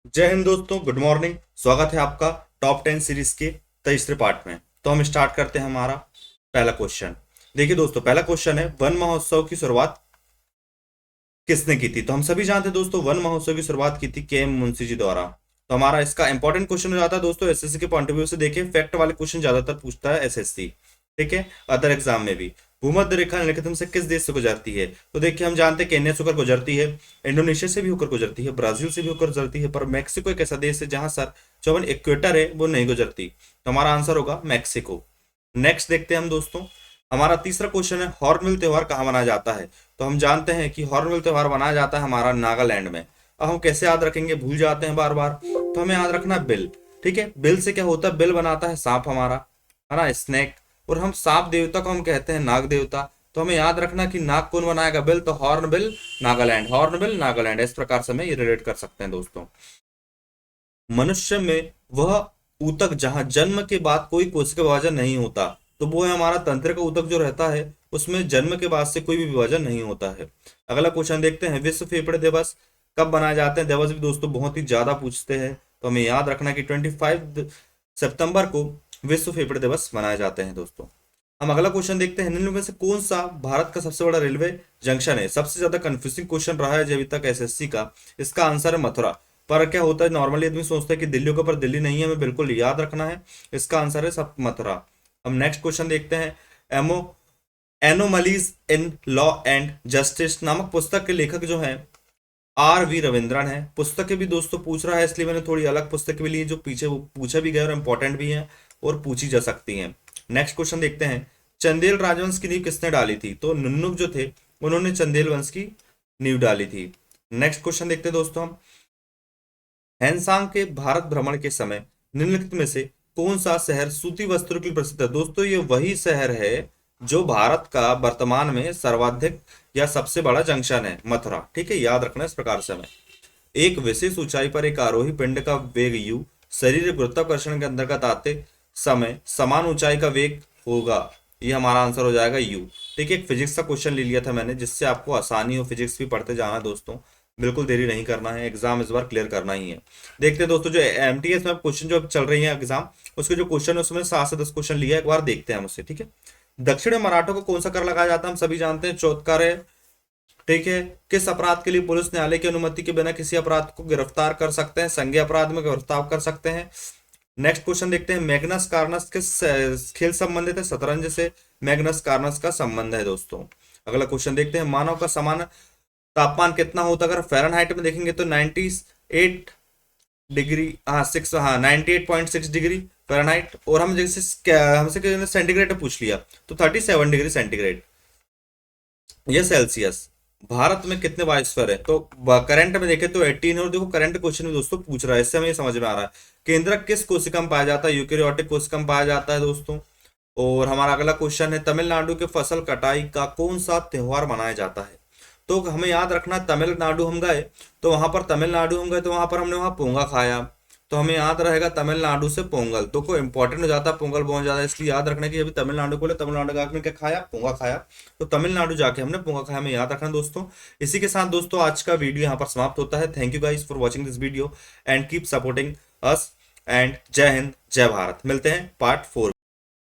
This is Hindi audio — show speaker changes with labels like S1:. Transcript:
S1: जय हिंद दोस्तों, गुड मॉर्निंग। स्वागत है आपका टॉप 10 सीरीज के तीसरे पार्ट में। तो हम स्टार्ट करते हैं हमारा पहला क्वेश्चन। देखिए दोस्तों, पहला क्वेश्चन है वन महोत्सव की शुरुआत किसने की थी। तो हम सभी जानते हैं दोस्तों, वन महोत्सव की शुरुआत की थी के एम मुंशी जी द्वारा। तो हमारा इसका इंपॉर्टेंट क्वेश्चन हो जाता है दोस्तों एसएससी के पॉइंट ऑफ व्यू से। देखिए, फैक्ट वाले क्वेश्चन ज्यादातर पूछता है एसएससी, ठीक है, अदर एग्जाम में भी। भूमध्य रेखा निम्नलिखित से किस देश से गुजरती है। तो देखिए, हम जानते हैं केन्या से होकर गुजरती है, इंडोनेशिया से भी होकर गुजरती है, ब्राजील से भी होकर गुजरती है, पर मैक्सिको एक ऐसा देश है जहां सर जो इक्वेटर है वो नहीं गुजरती। तो हमारा आंसर होगा मैक्सिको। नेक्स्ट देखते हैं हम दोस्तों, हमारा तीसरा क्वेश्चन है हॉर्नबिल त्योहार कहाँ मनाया जाता है। तो हम जानते हैं कि हॉर्नबिल त्योहार मनाया जाता है हमारा नागालैंड में। अब हम कैसे याद रखेंगे, भूल जाते हैं बार बार। तो हमें याद रखना है बिल, ठीक है। बिल से क्या होता है, बिल बनाता है सांप हमारा, है ना, स्नेक। और हम सांप देवता को हम कहते हैं नाग देवता। तो हमें याद रखना कि नाग कौन बनाएगा, बिल। तो horn bill Nagaland, horn bill Nagaland. इस प्रकार से हमें ये रिलेट कर सकते हैं दोस्तों। मनुष्य में वह ऊतक जहां जन्म के बाद कोई कोशिका विभाजन नहीं होता, तो वो है हमारा तंत्रिका ऊतक जो रहता है, उसमें जन्म के बाद से कोई भी विभाजन नहीं होता है। अगला क्वेश्चन देखते हैं, विश्व फेफड़े दिवस कब मनाए जाते हैं। दिवस भी दोस्तों बहुत ही ज्यादा पूछते हैं, तो हमें याद रखना कि 25 सितंबर को विश्व फेफड़े दिवस मनाए जाते हैं दोस्तों। हम अगला क्वेश्चन देखते हैं, निम्न में से कौन सा भारत का सबसे बड़ा रेलवे जंक्शन है। सबसे ज्यादा कंफ्यूजिंग क्वेश्चन रहा है अभी तक एसएससी का। इसका आंसर है मथुरा। पर क्या होता है, नॉर्मली आदमी सोचता है कि दिल्ली के ऊपर दिल्ली नहीं है, हमें बिल्कुल याद रखना है। इसका आंसर है सब मथुरा। हम नेक्स्ट क्वेश्चन देखते हैं, एमो anomalies in law and justice नामक पुस्तक के लेखक जो हैं आर वी रविंद्रन है। पुस्तकें भी दोस्तों पूछ रहा है, इसलिए मैंने थोड़ी अलग पुस्तकें भी ली जो पीछे वो पूछा भी गया और इंपॉर्टेंट भी है और पूछी जा सकती हैं। नेक्स्ट क्वेश्चन देखते हैं, चंदेल राजवंश की नींव किसने डाली थी। तो नुन्नुक जो थे उन्होंने चंदेल वंश की नींव डाली थी। नेक्स्ट क्वेश्चन देखते हैं दोस्तों हम, हैंसांग के भारत भ्रमण के समय निम्नलिखित में से कौन सा शहर सूती वस्त्रों के लिए प्रसिद्ध है। दोस्तों, ये वही शहर है जो भारत का वर्तमान में सर्वाधिक या सबसे बड़ा जंक्शन है, मथुरा, ठीक है। याद रखना इस प्रकार से हमें। एक विशेष ऊंचाई पर एक आरोही पिंड का वेग यू शरीर गुरुत्वाकर्षण के अंतर्गत आते समय समान ऊंचाई का वेग होगा। ये हमारा आंसर हो जाएगा यू, ठीक है। एक फिजिक्स का क्वेश्चन ले लिया था मैंने, जिससे आपको आसानी हो, फिजिक्स भी पढ़ते जाना दोस्तों। बिल्कुल देरी नहीं करना है, एग्जाम इस बार क्लियर करना ही है। देखते हैं दोस्तों, जो एमटीएस में क्वेश्चन जो अब चल रही है एग्जाम, उसके जो क्वेश्चन है उसमें 7 से 10 क्वेश्चन लिया है, एक बार देखते हैं हम उससे, ठीक है। दक्षिण में मराठों को कौन सा कर लगाया जाता है, हम सभी जानते हैं चौथकर है, ठीक है। किस अपराध के लिए पुलिस न्यायालय की अनुमति के बिना किसी अपराध को गिरफ्तार कर सकते हैं, संज्ञेय अपराध में गिरफ्तार कर सकते हैं। नेक्स्ट क्वेश्चन देखते हैं, मैग्नस कार्नस किस खेल संबंधित है, शतरंज से मैग्नस कार्नस का संबंध है दोस्तों। अगला क्वेश्चन देखते हैं, मानव का समान तापमान कितना होता है। अगर फ़ारेनहाइट में देखेंगे तो 98 डिग्री, हाँ 98.6 डिग्री फ़ारेनहाइट। और हम जैसे हमसे किसी ने सेंटीग्रेड पूछ लिया तो 37 डिग्री सेंटीग्रेड, ये सेल्सियस। भारत में कितने बायोस्फीयर है, तो करंट में देखें तो 18 है। और देखो करंट क्वेश्चन में दोस्तों पूछ रहा है, इससे हमें ये समझ में आ रहा है केंद्रक किस कोशिका में पाया जाता है, यूकेरियोटिक कोशिका में पाया जाता है दोस्तों। और हमारा अगला क्वेश्चन है, तमिलनाडु के फसल कटाई का कौन सा त्योहार मनाया जाता है। तो हमें याद रखना, तमिलनाडु हम गए तो वहां पर तमिलनाडु हम गए तो वहां पर हमने वहां पोंगा खाया। तो हमें याद रहेगा तमिलनाडु से पोंगल, तो को इंपॉर्टेंट हो जाता है पोंगल बहुत ज्यादा, इसलिए याद रखना कि अभी तमिलनाडु को तमिलनाडु का आपने क्या खाया, पोंगा खाया। तो तमिलनाडु जाके हमने पोंगा खाया, हमें याद रखना दोस्तों। इसी के साथ दोस्तों आज का वीडियो यहाँ पर समाप्त होता है। Thank you guys for watching this video and keep supporting us. And जय हिंद जय भारत। मिलते हैं पार्ट 4